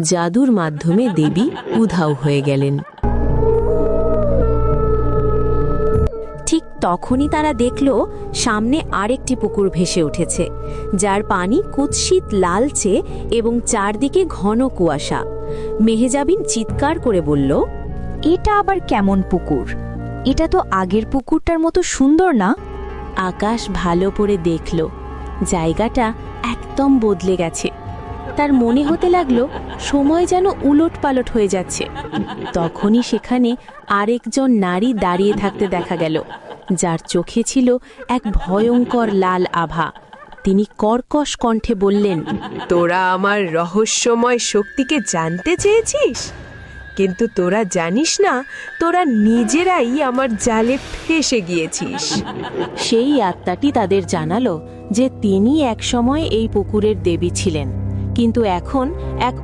জাদুর মাধ্যমে দেবী উধাও হয়ে গেলেন। ঠিক তখনই তারা দেখল সামনে আরেকটি পুকুর ভেসে উঠেছে, যার পানি কুৎসিত লালচে এবং চারদিকে ঘন কুয়াশা। মেহেজাবিন চিৎকার করে বলল, এটা আবার কেমন পুকুর? এটা তো আগের পুকুরটার মতো সুন্দর না। আকাশ ভালো করে দেখল, জায়গাটা একদম বদলে গেছে। তার মনে হতে লাগলো সময় যেন উলটপালট হয়ে যাচ্ছে। তখনই সেখানে আরেকজন নারী দাঁড়িয়ে থাকতে দেখা গেল, যার চোখে ছিল এক ভয়ঙ্কর লাল আভা। তিনি কর্কশ কণ্ঠে বললেন, তোরা আমার রহস্যময় শক্তিকে জানতে চেয়েছিস, কিন্তু তোরা জানিস না তোরা নিজেরাই আমার জালে ফেঁসে গিয়েছিস। সেই আত্মাটি তাদের জানালো যে তিনি একসময় এই পুকুরের দেবী ছিলেন, কিন্তু এখন এক